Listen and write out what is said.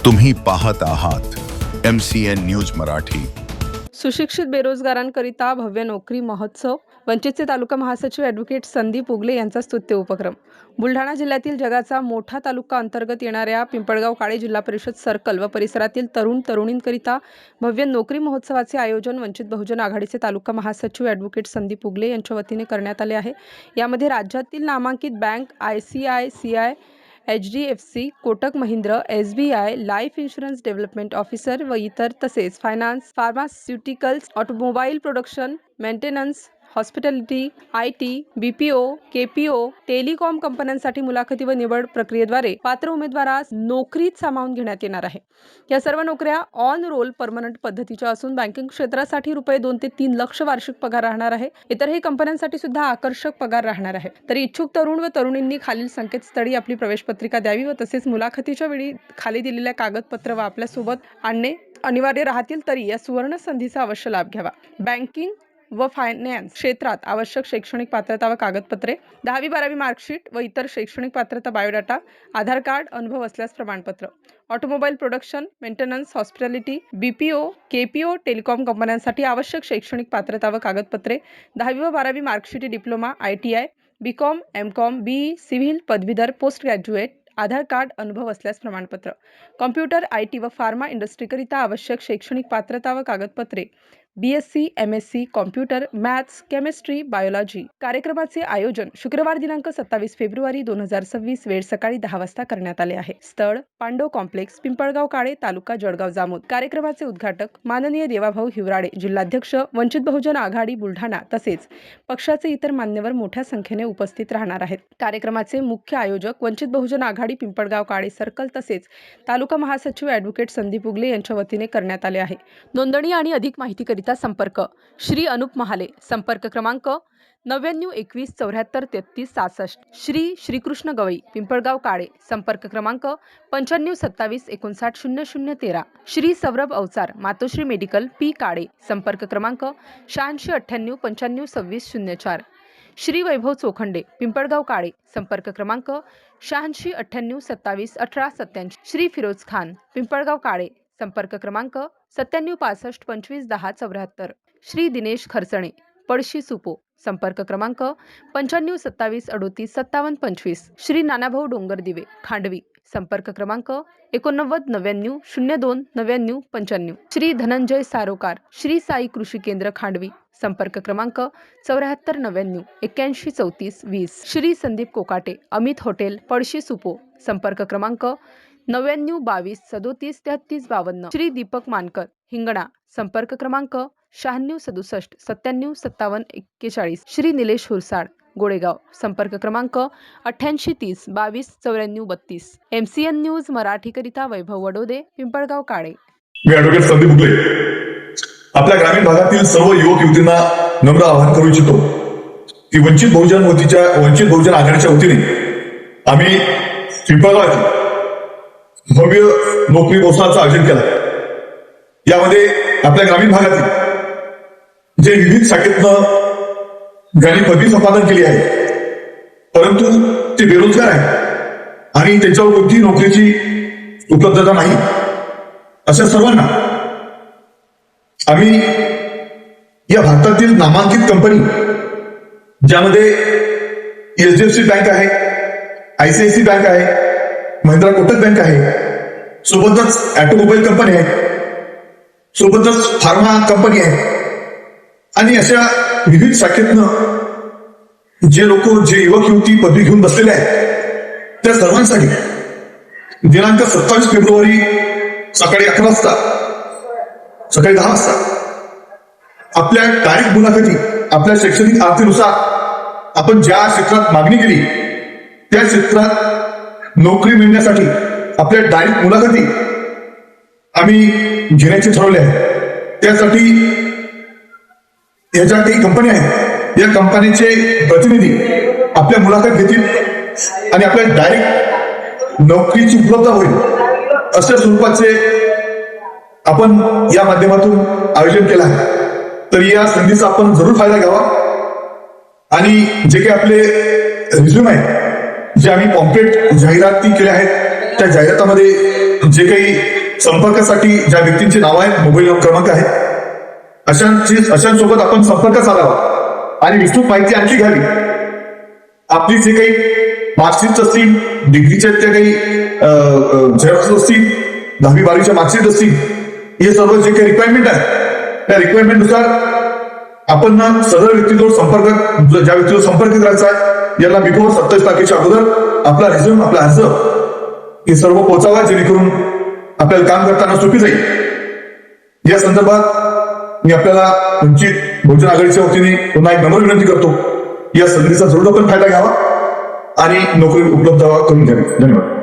तुम्ही पाहत आहात MCN न्यूज मराठी। सुशिक्षित बेरोजगारांकरिता भव्य नोकरी महोत्सव। वंचितचे तालुका महासचिव ॲडव्होकेट संदीप उगले यांचा स्तुत्य उपक्रम। बुलढाणा जिल्ह्यातील जगाचा मोठा तालुका अंतर्गत येणाऱ्या पिंपळगाव काळे जिल्हा परिषद सर्कल व परिसरातील तरुण तरुणींकरिता भव्य नोकरी महोत्सवाचे आयोजन वंचित बहुजन आघाडीचे तालुका महासचिव ॲडव्होकेट संदीप उगले यांच्या वतीने करण्यात आले आहे। यामध्ये राज्यातील नामांकित bank ICICI, HDFC, Kotak Mahindra, SBI, life insurance development officer व इतर तसेच finance, pharmaceuticals, automobile production, maintenance, hospitality, IT, BPO, KPO, telecom कंपन्यांसाठी मुलाखती व निवड प्रक्रियेद्वारे पात्र उमेदवारास नोकरीत सामावून घेण्यात येणार आहे। या सर्व नोकऱ्या ऑन रोल परमनंट पद्धतीच्या असून बँकिंग क्षेत्रासाठी ₹2 ते 3 लाख वार्षिक पगार राहणार आहे। इतरही कंपन्यांसाठी सुद्धा आकर्षक पगार राहणार आहे। तरी इच्छुक तरुण व तरुणींनी खालील संकेतस्थळी आपली प्रवेश पत्रिका द्यावी व तसेच मुलाखतीच्या वेळी खाली दिलेल्या कागदपत्र व आपल्या सोबत आणणे अनिवार्य राहतील। तरी या सुवर्ण संधीचा अवश्य लाभ घ्यावा। बँकिंग व फायनान्स क्षेत्रात आवश्यक शैक्षणिक पात्रता व कागदपत्रे, 10वी-12वी मार्कशीट व इतर शैक्षणिक पात्रता, बायोडाटा, आधार कार्ड, अनुभव असल्यास प्रमाणपत्र, automobile production, maintenance, hospitality, BPO, KPO, telecom कंपन्यांसाठी आवश्यक शैक्षणिक पात्रता व कागदपत्रे, 10वी व 12वी marksheet, diploma, ITI, BCom, MCom, BE, civil, पदवीधर, पोस्ट ग्रॅज्युएट, आधार कार्ड, अनुभव असल्यास प्रमाणपत्र, कॉम्प्युटर, IT व फार्मा इंडस्ट्रीकरिता आवश्यक शैक्षणिक पात्रता व कागदपत्रे, BSc, MSc, computer, maths, chemistry, biology. कार्यक्रमाचे आयोजन शुक्रवार दिनांक 27 फेब्रुवारी 2026 वेळ सकाळी 10 वाजता करण्यात आले आहे। स्थळ पांडव कॉम्प्लेक्स, पिंपळगाव काळे, तालुका जळगाव जामोद। कार्यक्रमाचे उद्घाटक माननीय देवाभाऊ हिवराडे, जिल्हाध्यक्ष वंचित बहुजन आघाडी बुलढाणा, तसेच पक्षाचे इतर मान्यवर मोठ्या संख्येने उपस्थित राहणार आहेत। कार्यक्रमाचे मुख्य आयोजक वंचित बहुजन आघाडी पिंपळगाव काळे सर्कल तसेच तालुका महासचिव ॲडव्होकेट संदीप उगले यांच्या वतीने करण्यात आले आहे। नोंदणी आणि अधिक माहिती संपर्क श्री अनुप महाले, संपर्क क्रमांक 9921 74 33 66, श्री श्रीकृष्ण गवई, पिंपळगाव काळे, संपर्क क्रमांक 95 27 59 00 13, श्री सौरभ अवचार, मातोश्री मेडिकल, P काळे, संपर्क क्रमांक 86 98 95 26 04, श्री वैभव चोखंडे, पिंपळगाव काळे, संपर्क क्रमांक 86 98 27 18 87, श्री फिरोज खान, पिंपळगाव काळे, संपर्क क्रमांक 97 65 25 10 74, श्री दिनेश खरचणे, पळशी सुपो, संपर्क क्रमांक 95 27 38 57 25, श्री नानाभाऊ डोंगरदिवे, खांडवी, संपर्क क्रमांक 89 99 02 99 95, श्री धनंजय सारोकार, श्री साई कृषी केंद्र, खांडवी, संपर्क क्रमांक 74 99 81 34 20, श्री संदीप कोकाटे, अमित हॉटेल, पळशी सुपो, संपर्क क्रमांक 99 22 37 33 52, श्री दीपक मानकर, हिंगणा, संपर्क क्रमांक 96 67 97 57 41, श्री निलेश हुरसाड, गोळेगाव, संपर्क क्रमांक 88 30 22 94 32। MCN न्यूज मराठीकरिता वैभव वडोदे, पिंपळगाव काळे। मी ॲडव्होकेट संदीप उगले आपल्या ग्रामीण भागातील सर्व युवक युवतींना नम्र आवाहन करू इच्छितो की वंचित बहुजन आघाडीच्या वतीने आम्ही पिंपळगाव भव्य नोकरी महोत्सवाचं आयोजन केलं। यामध्ये आपल्या ग्रामीण भागातील जे विविध शाखेतनं ज्यांनी पदवी संपादन केली आहे परंतु ते बेरोजगार आहेत आणि त्यांच्यावर कोणतीही नोकरीची उपलब्धता नाही, अशा सर्वांना आम्ही या भारतातील नामांकित कंपनी ज्यामध्ये HDFC बँक आहे, ICICI बँक आहे, महिंद्रा कोटक बँक आहे, सोबतच ऑटोमोबाईल कंपनी आहे, सोबतच फार्मा कंपनी आहे आणि अशा विविध शाखेतनं जे युवक युवती पदवी घेऊन बसलेले आहेत त्या सर्वांसाठी दिनांक 27 फेब्रुवारी सकाळी 11 वाजता, सकाळी 10 वाजता आपल्या डायरेक्ट मुलाखती आपल्या शैक्षणिक अर्हतेनुसार आपण ज्या क्षेत्रात मागणी केली त्या क्षेत्रात नोकरी मिळण्यासाठी आपल्या डायरेक्ट मुलाखती आम्ही घेण्याचे ठरवले आहे। त्यासाठी या ज्या काही कंपन्या आहेत या कंपनीचे प्रतिनिधी आपल्या मुलाखत घेतील आणि आपल्या डायरेक्ट नोकरीची उपलब्धता होईल अशा स्वरूपाचे आपण या माध्यमातून आयोजन केलं आहे। तर या संधीचा आपण जरूर फायदा घ्यावा आणि जे काही आपले रिझ्यूम आहे जे आम्ही पॉम्पलेट जाहिराती केल्या आहेत त्या जाहिरातामध्ये जे काही संपर्कासाठी ज्या व्यक्तींची नावं आहेत, मोबाईल क्रमांक आहेत, अशांसोबत आपण संपर्क साधावा आणि विस्तृत माहिती आणखी घ्यावी. आपली जे काही मार्कशीट असतील, डिग्रीच्या त्या काही झेरॉक्स असतील, 10वी-12वीच्या मार्कशीट असतील, हे सर्व जे काही रिक्वायरमेंट आहे त्या रिक्वायरमेंटनुसार आपण ना सदर व्यक्तीजवळ ज्या व्यक्तीवर संपर्क करायचा आहे याला बिफोर 27 तारखेच्या अगोदर आपला रिझ्यूम, आपला अर्ज हे सर्व पोहोचावा, जेणेकरून आपल्याला काम करताना सोपी जाईल. या संदर्भात मी आपल्याला वंचित बहुजन आघाडीच्या वतीने पुन्हा एक नम्र विनंती करतो, या संधीचा जरूर आपण फायदा घ्यावा आणि नोकरी उपलब्ध करून घ्यावी. धन्यवाद.